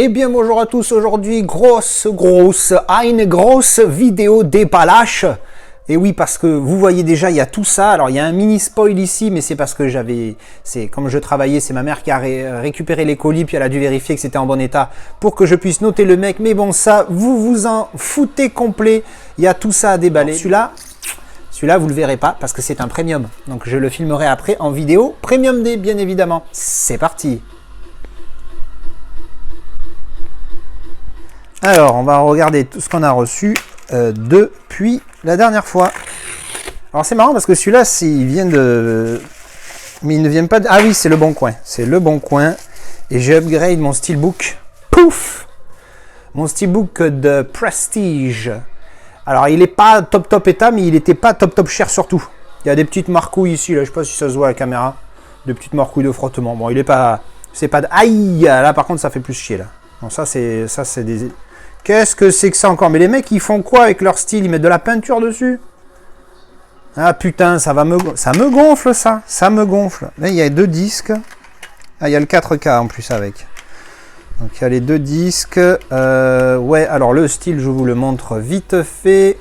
Eh bien bonjour à tous, aujourd'hui une grosse vidéo déballage. Et oui, parce que vous voyez déjà, il y a tout ça. Alors il y a un mini spoil ici, mais c'est parce que comme je travaillais, c'est ma mère qui a récupéré les colis, puis elle a dû vérifier que c'était en bon état pour que je puisse noter le mec. Mais bon, ça, vous vous en foutez complet. Il y a tout ça à déballer. Celui-là, vous le verrez pas parce que c'est un premium. Donc je le filmerai après en vidéo Premium D, bien évidemment. C'est parti. Alors, on va regarder tout ce qu'on a reçu depuis la dernière fois. Alors, c'est marrant parce que celui-là, il vient de... Mais il ne vient pas de... Ah oui, c'est Le Bon Coin. C'est Le Bon Coin. Et j'ai upgrade mon steelbook. Pouf! Mon steelbook de Prestige. Alors, il n'est pas top état, mais il n'était pas top cher surtout. Il y a des petites marcouilles ici, là. Je ne sais pas si ça se voit à la caméra. Des petites marcouilles de frottement. Bon, il n'est pas... C'est pas de... Aïe! Là, par contre, ça fait plus chier, là. Bon, ça, c'est des... Qu'est-ce que c'est que ça encore? Mais les mecs, ils font quoi avec leur style? Ils mettent de la peinture dessus? Ah putain, ça me gonfle ça. Ça me gonfle. Là, il y a deux disques. Ah, il y a le 4K en plus avec. Donc, il y a les deux disques. Ouais, alors le style, je vous le montre vite fait.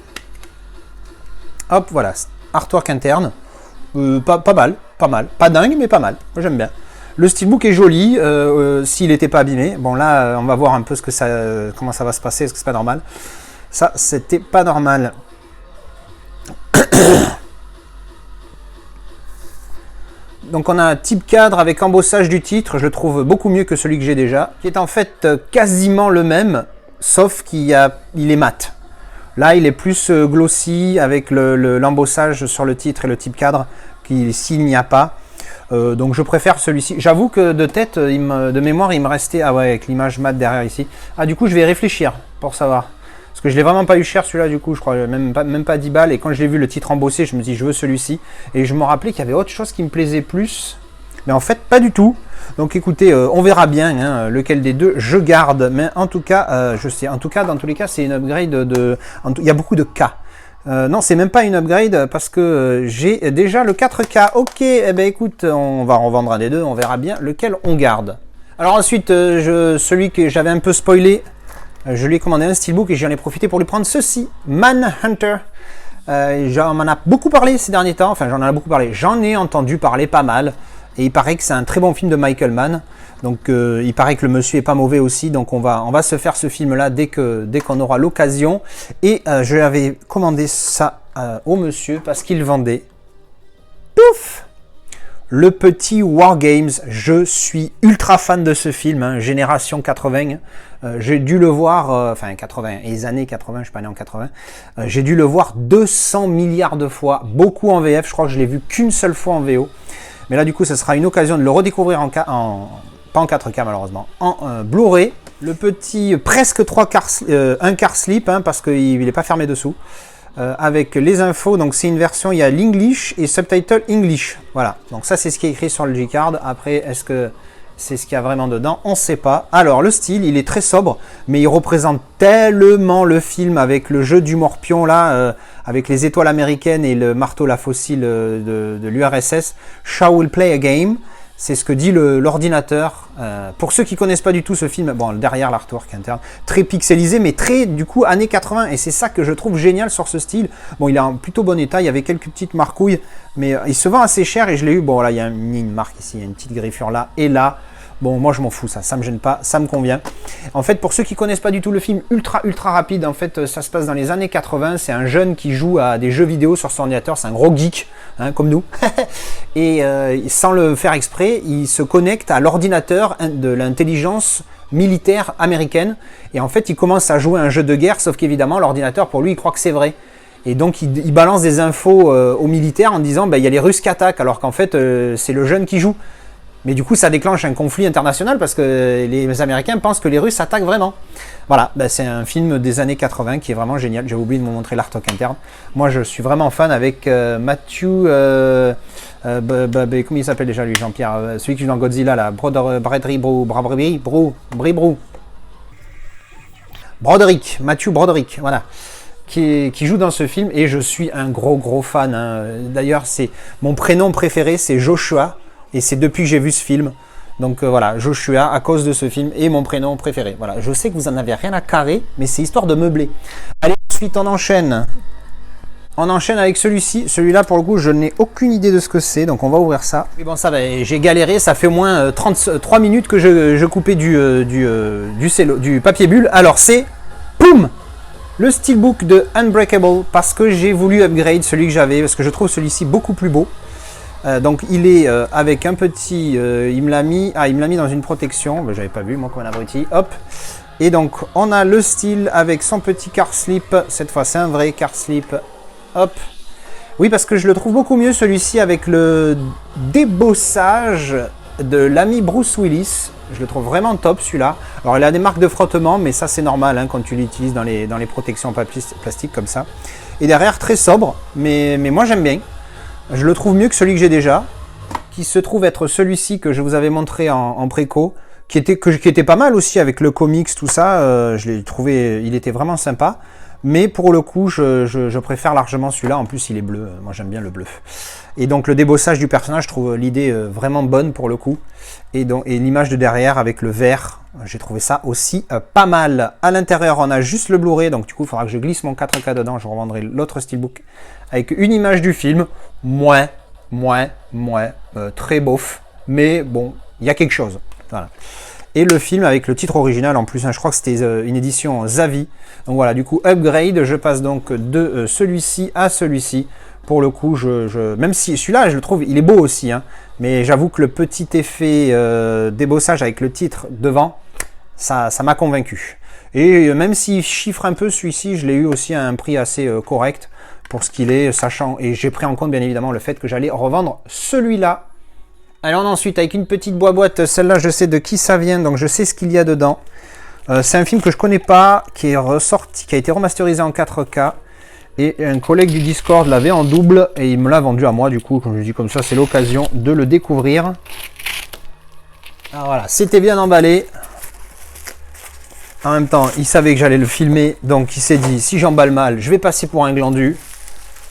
Hop, voilà. Artwork interne. Pas mal. Pas dingue, mais pas mal. Moi, j'aime bien. Le steelbook est joli, s'il n'était pas abîmé. Bon là, on va voir un peu comment ça va se passer, est-ce que c'est pas normal? Ça, c'était pas normal. Donc on a un type cadre avec embossage du titre, je le trouve beaucoup mieux que celui que j'ai déjà, qui est en fait quasiment le même, sauf qu'il est mat. Là, il est plus glossy avec l'embossage sur le titre et le type cadre, s'il n'y a pas. Donc je préfère celui-ci. J'avoue que de tête, de mémoire, il me restait... Ah ouais, avec l'image mat derrière ici. Ah du coup, je vais réfléchir pour savoir. Parce que je l'ai vraiment pas eu cher celui-là, du coup, je crois, même pas 10 balles. Et quand je l'ai vu le titre embossé, je me dis, je veux celui-ci. Et je me rappelais qu'il y avait autre chose qui me plaisait plus. Mais en fait, pas du tout. Donc écoutez, on verra bien hein, lequel des deux je garde. Mais en tout cas, je sais. En tout cas, dans tous les cas, c'est une upgrade de... Il y a beaucoup de cas. Non, c'est même pas une upgrade parce que j'ai déjà le 4K. Ok, eh ben écoute, on va en vendre un des deux, on verra bien lequel on garde. Alors ensuite, celui que j'avais un peu spoilé, je lui ai commandé un steelbook et j'en ai profité pour lui prendre ceci, Manhunter. On m'en a beaucoup parlé ces derniers temps, enfin j'en ai entendu parler pas mal. Et il paraît que c'est un très bon film de Michael Mann. Donc il paraît que le monsieur est pas mauvais aussi. Donc on va se faire ce film là dès qu'on aura l'occasion. Et je lui avais commandé ça au monsieur parce qu'il vendait. Pouf! Le petit War Games. Je suis ultra fan de ce film, hein, génération 80. J'ai dû le voir, 80, les années 80, je suis pas né en 80. J'ai dû le voir 200 milliards de fois, beaucoup en VF. Je crois que je l'ai vu qu'une seule fois en VO. Mais là, du coup, ça sera une occasion de le redécouvrir pas en 4K malheureusement, en Blu-ray. Le petit presque un quart slip, hein, parce qu'il n'est pas fermé dessous. Avec les infos, donc c'est une version, il y a l'English et subtitle English. Voilà, donc ça c'est ce qui est écrit sur le G-Card. Après, est-ce que c'est ce qu'il y a vraiment dedans? On ne sait pas. Alors, le style, il est très sobre, mais il représente tellement le film avec le jeu du morpion là, avec les étoiles américaines et le marteau la fossile de l'URSS. Shall we play a game? C'est ce que dit l'ordinateur. Pour ceux qui connaissent pas du tout ce film, bon, derrière l'artwork interne, très pixelisé, mais très, du coup, années 80. Et c'est ça que je trouve génial sur ce style. Bon, il est en plutôt bon état. Il y avait quelques petites marcouilles, mais il se vend assez cher et je l'ai eu. Bon, là, il y a une marque ici, il y a une petite griffure là et là. Bon, moi, je m'en fous, ça me gêne pas, ça me convient. En fait, pour ceux qui connaissent pas du tout le film, ultra rapide, en fait, ça se passe dans les années 80. C'est un jeune qui joue à des jeux vidéo sur son ordinateur. C'est un gros geek, hein, comme nous. Et sans le faire exprès, il se connecte à l'ordinateur de l'intelligence militaire américaine. Et en fait, il commence à jouer à un jeu de guerre, sauf qu'évidemment, l'ordinateur, pour lui, il croit que c'est vrai. Et donc, il balance des infos aux militaires en disant, ben, il y a les Russes qui attaquent, alors qu'en fait, c'est le jeune qui joue. Mais du coup, ça déclenche un conflit international parce que les Américains pensent que les Russes attaquent vraiment. Voilà, ben c'est un film des années 80 qui est vraiment génial. J'ai oublié de vous montrer l'artwork interne. Moi, je suis vraiment fan avec Matthew... comment il s'appelle déjà lui, Jean-Pierre? Celui qui joue dans Godzilla, là. Matthew Broderick, voilà. Qui joue dans ce film. Et je suis un gros fan. Hein. D'ailleurs, c'est mon prénom préféré, c'est Joshua. Et c'est depuis que j'ai vu ce film. Donc voilà, Joshua à cause de ce film est mon prénom préféré. Voilà, je sais que vous en avez rien à carrer, mais c'est histoire de meubler. Allez, ensuite on enchaîne. On enchaîne avec celui-ci. Celui-là, pour le coup, je n'ai aucune idée de ce que c'est. Donc, on va ouvrir ça. Et bon, ça va. J'ai galéré. Ça fait au moins 33 minutes que je coupais du papier bulle. Alors, c'est... Poum! Le Steelbook de Unbreakable. Parce que j'ai voulu upgrade celui que j'avais. Parce que je trouve celui-ci beaucoup plus beau. Donc, il est avec un petit... il me l'a mis... Ah, il me l'a mis dans une protection. Ben, j'avais pas vu, moi, comme un abruti. Hop! Et donc, on a le style avec son petit car slip. Cette fois, c'est un vrai car slip. Hop. Oui, parce que je le trouve beaucoup mieux celui-ci avec le débossage de l'ami Bruce Willis. Je le trouve vraiment top celui-là. Alors il a des marques de frottement, mais ça c'est normal hein, quand tu l'utilises dans les protections plastiques comme ça. Et derrière très sobre, mais moi j'aime bien. Je le trouve mieux que celui que j'ai déjà, qui se trouve être celui-ci que je vous avais montré en préco, qui était pas mal aussi avec le comics, tout ça. Je l'ai trouvé, il était vraiment sympa. Mais pour le coup, je préfère largement celui-là. En plus, il est bleu. Moi, j'aime bien le bleu. Et donc, le débossage du personnage, je trouve l'idée vraiment bonne pour le coup. Et l'image de derrière avec le vert, j'ai trouvé ça aussi pas mal. À l'intérieur, on a juste le Blu-ray. Donc, du coup, il faudra que je glisse mon 4K dedans. Je revendrai l'autre Steelbook avec une image du film. Très beauf. Mais bon, il y a quelque chose. Voilà. Et le film avec le titre original en plus, hein, je crois que c'était une édition Zavi. Donc voilà, du coup, upgrade, je passe donc de celui-ci à celui-ci. Pour le coup, même si celui-là, je le trouve, il est beau aussi, hein, mais j'avoue que le petit effet débossage avec le titre devant, ça m'a convaincu. Et même s'il chiffre un peu, celui-ci, je l'ai eu aussi à un prix assez correct pour ce qu'il est, sachant, et j'ai pris en compte bien évidemment le fait que j'allais revendre celui-là. Alors ensuite, avec une petite boîte, celle-là je sais de qui ça vient, donc je sais ce qu'il y a dedans. C'est un film que je connais pas, qui est ressorti, qui a été remasterisé en 4K. Et un collègue du Discord l'avait en double et il me l'a vendu à moi, du coup, comme je dis comme ça, c'est l'occasion de le découvrir. Alors voilà, c'était bien emballé. En même temps, il savait que j'allais le filmer, donc il s'est dit, si j'emballe mal, je vais passer pour un glandu.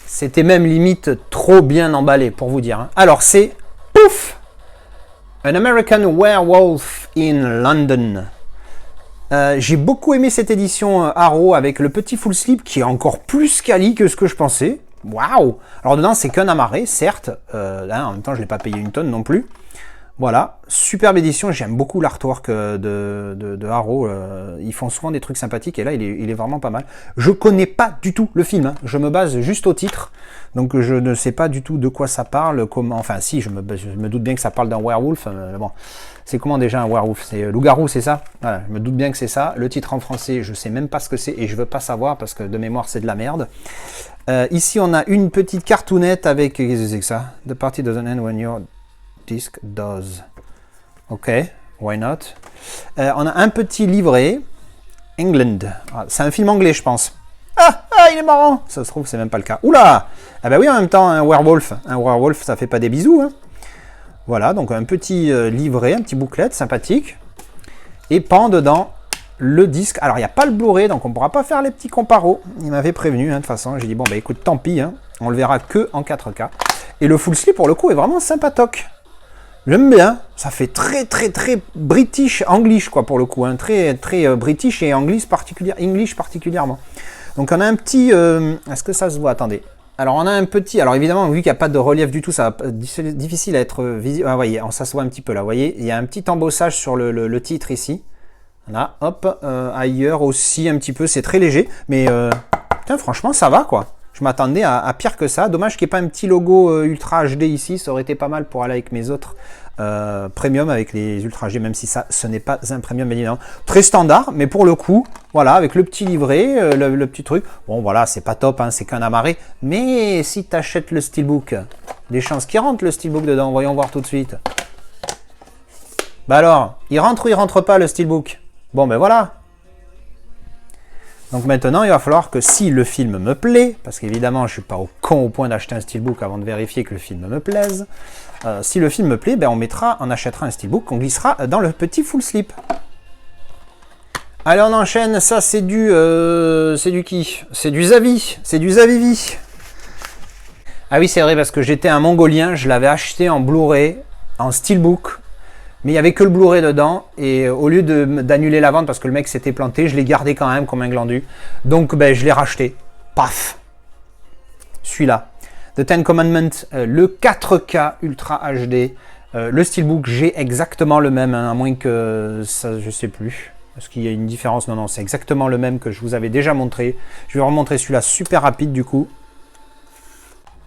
C'était même limite trop bien emballé, pour vous dire. Hein. Alors c'est, pouf! An American Werewolf in London. J'ai beaucoup aimé cette édition Arrow avec le petit full slip qui est encore plus quali que ce que je pensais. Waouh! Alors dedans c'est qu'un amarré, certes. En même temps je ne l'ai pas payé une tonne non plus. Voilà, superbe édition. J'aime beaucoup l'artwork de Arrow. Ils font souvent des trucs sympathiques et là il est vraiment pas mal. Je connais pas du tout le film. Hein. Je me base juste au titre. Donc je ne sais pas du tout de quoi ça parle. Comment... Enfin si, je me doute bien que ça parle d'un werewolf. Bon. C'est comment déjà un werewolf? C'est loup-garou, c'est ça? Voilà, je me doute bien que c'est ça. Le titre en français, je sais même pas ce que c'est et je veux pas savoir parce que de mémoire c'est de la merde. Ici on a une petite cartoonette avec... Qu'est-ce que c'est que ça? The party doesn't end when your disc does. Ok, why not? On a un petit livret. England. Ah, c'est un film anglais je pense. Ah, il est marrant! Ça se trouve c'est même pas le cas. Oula! Ah bah oui en même temps un werewolf. Un werewolf ça fait pas des bisous hein. Voilà, donc un petit livret, un petit booklet sympathique. Et pend dedans le disque. Alors, il n'y a pas le Blu-ray, donc on ne pourra pas faire les petits comparos. Il m'avait prévenu, hein, de toute façon. J'ai dit, bon, bah écoute, tant pis, hein, on le verra que en 4K. Et le full slip, pour le coup, est vraiment sympatoque. J'aime bien. Ça fait très British English, quoi, pour le coup. Hein, très British et English particulièrement. Donc, on a un petit... Est-ce que ça se voit? Attendez. Alors on a un petit, alors évidemment vu qu'il n'y a pas de relief du tout, ça va être difficile à être visible. Ah, voyez, ça se voit un petit peu là, vous voyez, il y a un petit embossage sur le titre ici. Là, hop, ailleurs aussi un petit peu, c'est très léger, mais putain, franchement ça va quoi. Je m'attendais à pire que ça. Dommage qu'il n'y ait pas un petit logo Ultra HD ici, ça aurait été pas mal pour aller avec mes autres premium avec les Ultra HD, même si ça, ce n'est pas un premium bien évidemment. Très standard, mais pour le coup, voilà, avec le petit livret, le petit truc. Bon voilà, c'est pas top, hein, c'est qu'un amarré. Mais si tu achètes le Steelbook, des chances qu'il rentre le Steelbook dedans, voyons voir tout de suite. Bah alors, il rentre ou il rentre pas le Steelbook? Bon ben voilà. Donc maintenant, il va falloir que si le film me plaît, parce qu'évidemment, je ne suis pas au point d'acheter un Steelbook avant de vérifier que le film me plaise. Si le film me plaît, ben on achètera un Steelbook qu'on glissera dans le petit full slip. Allez, on enchaîne. Ça, c'est du qui? C'est du Zavi. C'est du Zavivi. Ah oui, c'est vrai, parce que j'étais un Mongolien. Je l'avais acheté en Blu-ray, en Steelbook. Mais il n'y avait que le Blu-ray dedans, et au lieu d'annuler la vente parce que le mec s'était planté, je l'ai gardé quand même comme un glandu. Donc ben, je l'ai racheté. Paf. Celui-là. The Ten Commandments, le 4K Ultra HD. Le Steelbook, j'ai exactement le même, hein, à moins que ça, je sais plus. Est-ce qu'il y a une différence? Non, non, c'est exactement le même que je vous avais déjà montré. Je vais vous remontrer celui-là super rapide du coup.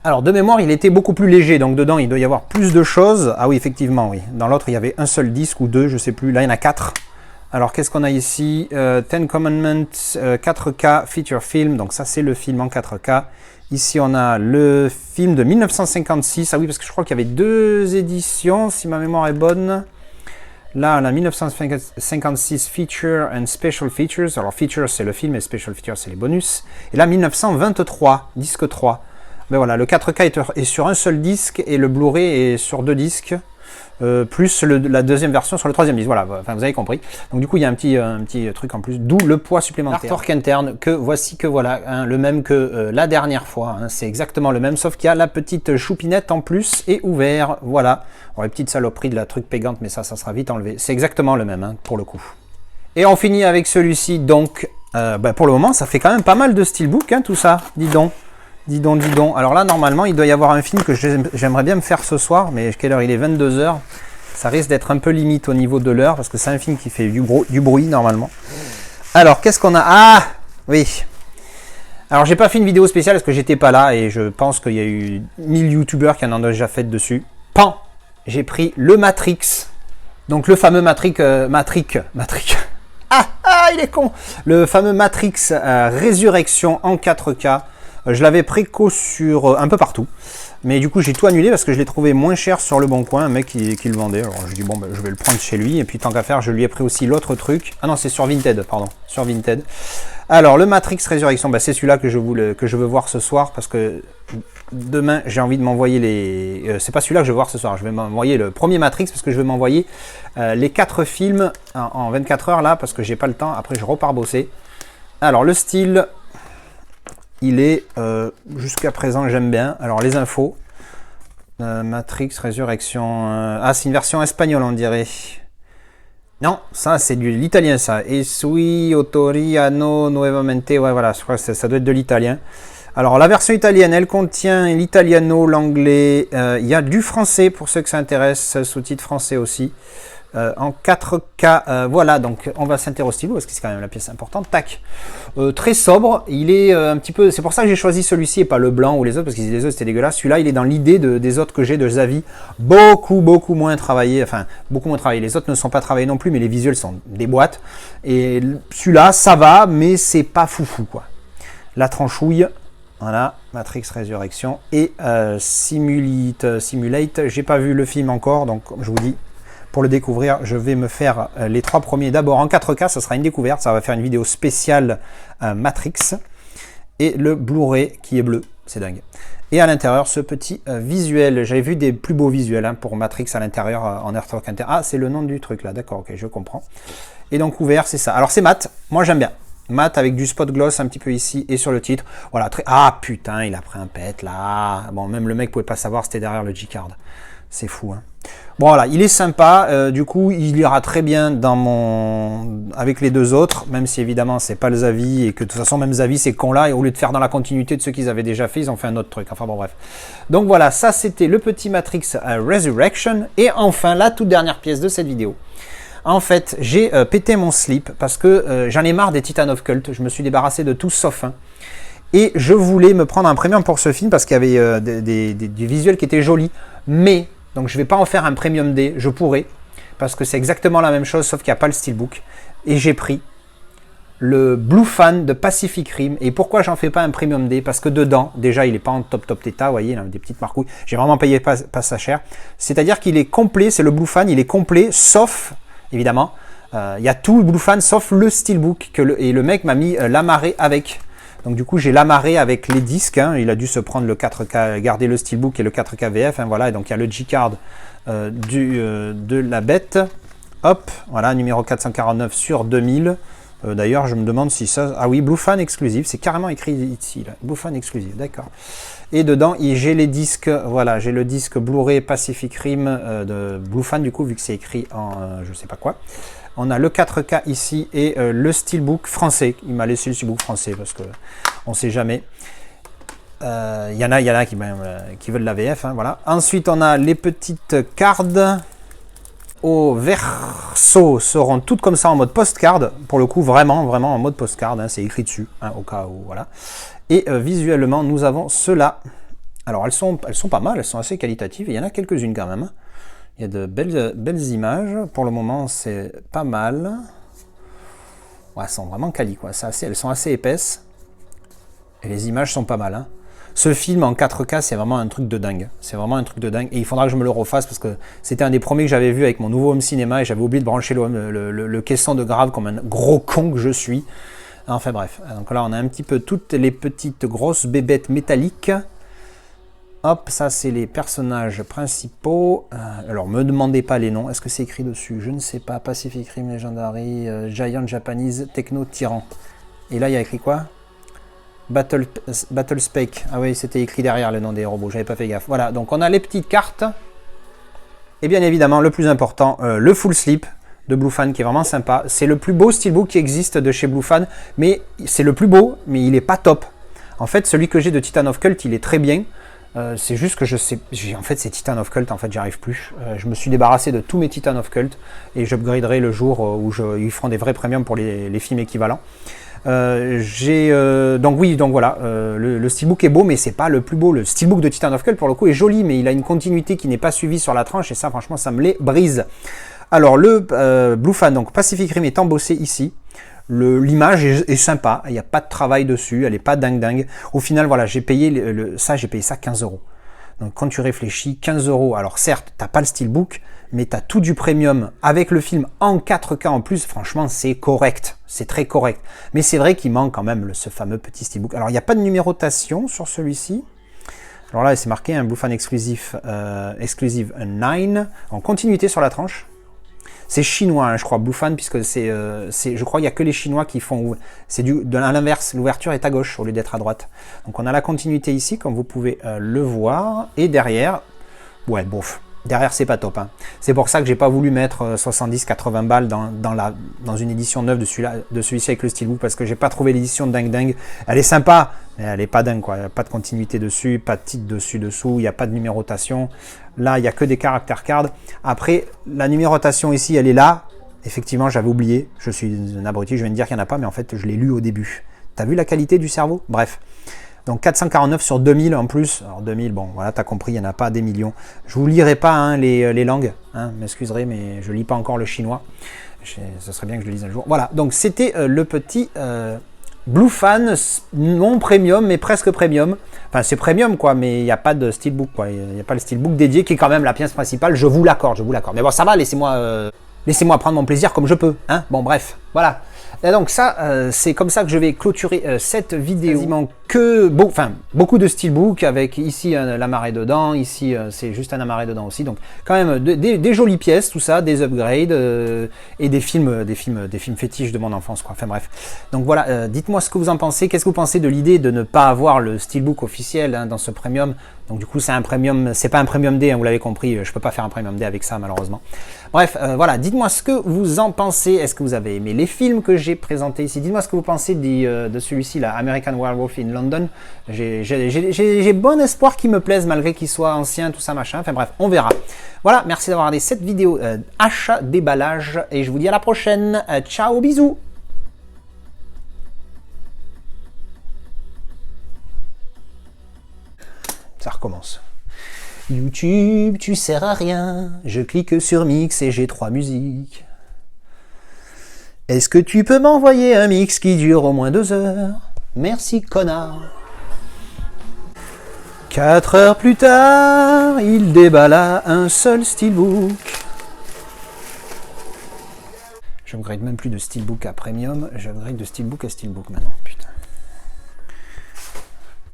Alors, de mémoire, il était beaucoup plus léger, donc dedans, il doit y avoir plus de choses. Ah oui, effectivement, oui. Dans l'autre, il y avait un seul disque ou deux, je sais plus. Là, il y en a 4. Alors, qu'est-ce qu'on a ici? Ten Commandments 4K Feature Film. Donc, ça, c'est le film en 4K. Ici, on a le film de 1956. Ah oui, parce que je crois qu'il y avait 2 éditions, si ma mémoire est bonne. Là, on a 1956 Feature and Special Features. Alors, Feature, c'est le film et Special Features, c'est les bonus. Et là, 1923, disque 3. Ben voilà, le 4K est sur un seul disque et le Blu-ray est sur 2 disques, plus la deuxième version sur le 3e disque. Voilà, enfin, vous avez compris. Donc du coup, il y a un petit truc en plus, d'où le poids supplémentaire. L'artwork interne, voici que voilà, hein, le même que la dernière fois. Hein, c'est exactement le même, sauf qu'il y a la petite choupinette en plus et ouvert. Voilà, bon, les petites saloperies de la truc pégante, mais ça sera vite enlevé. C'est exactement le même, hein, pour le coup. Et on finit avec celui-ci, donc, ben, pour le moment, ça fait quand même pas mal de steelbook, hein, tout ça, dis donc. Dis donc, dis donc. Alors là, normalement, il doit y avoir un film que j'aimerais bien me faire ce soir, mais quelle heure il est? 22 h. Ça risque d'être un peu limite au niveau de l'heure, parce que c'est un film qui fait du bruit, normalement. Alors, qu'est-ce qu'on a? Ah, oui. Alors, j'ai pas fait une vidéo spéciale parce que j'étais pas là, et je pense qu'il y a eu 1000 youtubeurs qui en ont déjà fait dessus. Pan! J'ai pris le Matrix. Donc, le fameux Matrix. Ah, il est con! Le fameux Matrix Résurrection en 4K. Je l'avais préco sur un peu partout, mais du coup j'ai tout annulé parce que je l'ai trouvé moins cher sur le bon coin, un mec qui le vendait. Alors je dis bon, ben, je vais le prendre chez lui, et puis tant qu'à faire, je lui ai pris aussi l'autre truc. Ah non, c'est sur Vinted, pardon, sur Vinted. Alors le Matrix Résurrection, ben, c'est celui-là que je veux voir ce soir, parce que demain j'ai envie de m'envoyer les... c'est pas celui-là que je veux voir ce soir, je vais m'envoyer le premier Matrix, parce que je vais m'envoyer les 4 films en 24 heures là, parce que j'ai pas le temps, après je repars bosser. Alors le style... Il est, jusqu'à présent, j'aime bien. Alors, les infos. Matrix, Résurrection. Ah, c'est une version espagnole, on dirait. Non, ça, c'est de l'italien, ça. E sui autoriano nuovamente. Ouais, voilà, je crois que ça doit être de l'italien. Alors, la version italienne, elle contient l'italiano, l'anglais. Il y a du français, pour ceux que ça intéresse. Sous-titres français aussi. En 4K, voilà, donc on va s'intéresser au stylo parce que c'est quand même la pièce importante. Tac, très sobre, il est un petit peu, c'est pour ça que j'ai choisi celui-ci et pas le blanc ou les autres, parce que les autres c'était dégueulasse. Celui-là, il est dans l'idée des autres que j'ai de Xavi, beaucoup moins travaillé, enfin beaucoup moins travaillé. Les autres ne sont pas travaillés non plus, mais les visuels sont des boîtes. Et celui-là, ça va, mais c'est pas foufou quoi. La tranchouille. Voilà, Matrix Résurrection et Simulate. J'ai pas vu le film encore, donc je vous dis. Pour le découvrir, je vais me faire les 3 premiers d'abord en 4K, ça sera une découverte, ça va faire une vidéo spéciale Matrix. Et le Blu-ray qui est bleu, c'est dingue. Et à l'intérieur, ce petit visuel, j'avais vu des plus beaux visuels hein, pour Matrix à l'intérieur en artwork intérieur. Ah, c'est le nom du truc là, d'accord, ok, je comprends. Et donc ouvert, c'est ça. Alors c'est mat, moi j'aime bien. Mat avec du spot gloss un petit peu ici et sur le titre. Voilà, très... Ah putain, il a pris un pet là. Bon, même le mec pouvait pas savoir c'était derrière le G-Card. C'est fou, hein. Bon, voilà, il est sympa. Du coup, il ira très bien avec les 2 autres, même si évidemment, c'est pas le Xavi et que de toute façon, même Xavi, ces cons-là, et au lieu de faire dans la continuité de ceux qu'ils avaient déjà fait, ils ont fait un autre truc. Enfin bon, bref. Donc voilà, ça c'était le petit Matrix Resurrection. Et enfin, la toute dernière pièce de cette vidéo. En fait, j'ai pété mon slip parce que j'en ai marre des Titans of Cult. Je me suis débarrassé de tout sauf un. Et je voulais me prendre un premium pour ce film parce qu'il y avait des visuels qui étaient jolis. Mais... Donc je ne vais pas en faire un Premium D, je pourrais, parce que c'est exactement la même chose, sauf qu'il n'y a pas le Steelbook. Et j'ai pris le Blue Fan de Pacific Rim. Et pourquoi j'en fais pas un Premium D? Parce que dedans, déjà, il n'est pas en top état, vous voyez, il a des petites marcouilles. J'ai vraiment payé pas ça cher. C'est-à-dire qu'il est complet, c'est le Blue Fan, il est complet, sauf, évidemment, il y a tout le Blue Fan, sauf le Steelbook, et le mec m'a mis l'amarré avec. Donc du coup, j'ai l'amarré avec les disques. Hein. Il a dû se prendre le 4K, garder le Steelbook et le 4K VF. Hein, voilà. Et donc il y a le G-Card de la bête. Hop, voilà, numéro 449 sur 2000. D'ailleurs, je me demande si ça... Ah oui, Bluefan exclusive, c'est carrément écrit ici, là. Bluefan exclusive, d'accord. Et dedans, j'ai les disques, voilà, j'ai le disque Blu-ray Pacific Rim de Bluefan, du coup, vu que c'est écrit en je sais pas quoi. On a le 4K ici et le steelbook français. Il m'a laissé le steelbook français parce que on sait jamais. Y en a qui veulent la VF, hein, voilà. Ensuite, on a les petites cartes au verso seront toutes comme ça en mode postcard. Pour le coup, vraiment en mode postcard. Hein, c'est écrit dessus, hein, au cas où, voilà. Et visuellement, nous avons ceux-là. Alors, elles sont pas mal, elles sont assez qualitatives. Il y en a quelques-unes quand même. Il y a de belles images. Pour le moment, c'est pas mal. Ouais, elles sont vraiment quali, quoi. Elles sont assez épaisses. Et les images sont pas mal, hein. Ce film en 4K, c'est vraiment un truc de dingue. C'est vraiment un truc de dingue. Et il faudra que je me le refasse parce que c'était un des premiers que j'avais vu avec mon nouveau home cinéma et j'avais oublié de brancher le caisson de grave comme un gros con que je suis. Enfin bref. Donc là, on a un petit peu toutes les petites grosses bébêtes métalliques. Hop, ça c'est les personnages principaux. Alors, me demandez pas les noms. Est-ce que c'est écrit dessus? Je ne sais pas. Pacific Rim Legendary, Giant Japanese, Techno Tyran. Et là, il y a écrit quoi? Battle Spec. Ah oui, c'était écrit derrière le nom des robots, j'avais pas fait gaffe. Voilà, donc on a les petites cartes. Et bien évidemment, le plus important, le Full Slip de Bluefan qui est vraiment sympa. C'est le plus beau steelbook qui existe de chez Bluefan, mais c'est le plus beau, mais il est pas top. En fait, celui que j'ai de Titan of Cult, il est très bien. C'est juste que je sais, en fait c'est Titan of Cult, en fait j'y arrive plus. Je me suis débarrassé de tous mes Titan of Cult et j'upgraderai le jour où ils feront des vrais premiums pour les films équivalents. Donc oui, donc voilà, le steelbook est beau, mais c'est pas le plus beau. Le steelbook de Titan of Cult pour le coup est joli, mais il a une continuité qui n'est pas suivie sur la tranche et ça franchement ça me les brise. Alors le Bluefan, donc Pacific Rim est embossé ici. L'image est sympa, il n'y a pas de travail dessus, elle n'est pas dingue. Au final, voilà, j'ai payé j'ai payé ça 15 €. Donc quand tu réfléchis, 15 €, alors certes, tu n'as pas le steelbook, mais tu as tout du premium avec le film en 4K en plus, franchement, c'est correct, c'est très correct. Mais c'est vrai qu'il manque quand même ce fameux petit steelbook. Alors il n'y a pas de numérotation sur celui-ci. Alors là, c'est marqué un Bluefan exclusive 9, en continuité sur la tranche. C'est chinois, hein, je crois, Bluefan, puisque je crois qu'il n'y a que les Chinois qui font... C'est à l'inverse, l'ouverture est à gauche au lieu d'être à droite. Donc on a la continuité ici, comme vous pouvez le voir. Et derrière, ouais, bof. Derrière, c'est pas top. Hein. C'est pour ça que j'ai pas voulu mettre 70-80 balles dans une édition neuve de celui-ci avec le steelbook, parce que j'ai pas trouvé l'édition dingue. Elle est sympa, mais elle est pas dingue, quoi. Il n'y a pas de continuité dessus, pas de titre dessous, il n'y a pas de numérotation. Là, il n'y a que des caractères cards. Après, la numérotation ici, elle est là. Effectivement, j'avais oublié. Je suis un abruti, je viens de dire qu'il n'y en a pas, mais en fait, je l'ai lu au début. T'as vu la qualité du cerveau? Bref. Donc 449 sur 2000 en plus. Alors 2000, bon, voilà, t'as compris, il n'y en a pas des millions. Je vous lirai pas hein, les langues, hein, m'excuserez, mais je lis pas encore le chinois. Ce serait bien que je le lise un jour. Voilà, donc c'était le petit Bluefan, non premium, mais presque premium. Enfin, c'est premium, quoi, mais il n'y a pas de steelbook, quoi. Il n'y a pas le steelbook dédié qui est quand même la pièce principale. Je vous l'accorde, Mais bon, ça va, laissez-moi prendre mon plaisir comme je peux. Hein, bon, bref, voilà. Et donc ça, c'est comme ça que je vais clôturer cette vidéo. Quasiment beaucoup de steelbook avec ici un amarré dedans, ici c'est juste un amarré dedans aussi. Donc quand même des jolies pièces, tout ça, des upgrades et des films fétiches de mon enfance, quoi. Enfin bref. Donc voilà, dites-moi ce que vous en pensez. Qu'est-ce que vous pensez de l'idée de ne pas avoir le steelbook officiel hein, dans ce premium? Donc du coup c'est un premium, c'est pas un premium D, hein, vous l'avez compris. Je peux pas faire un premium D avec ça malheureusement. Bref, voilà, dites-moi ce que vous en pensez. Est-ce que vous avez aimé les films que j'ai présentés ici? Dites-moi ce que vous pensez de celui-ci, là, American Werewolf in London. J'ai bon espoir qu'il me plaise malgré qu'il soit ancien, tout ça, machin. Enfin bref, on verra. Voilà, merci d'avoir regardé cette vidéo achat, déballage. Et je vous dis à la prochaine. Ciao, bisous. Ça recommence. YouTube, tu sers à rien. Je clique sur mix et j'ai 3 musiques. Est-ce que tu peux m'envoyer un mix qui dure au moins 2 heures? Merci, connard. 4 heures plus tard, il déballa un seul steelbook. Je upgrade même plus de steelbook à premium, je upgrade de steelbook à steelbook maintenant.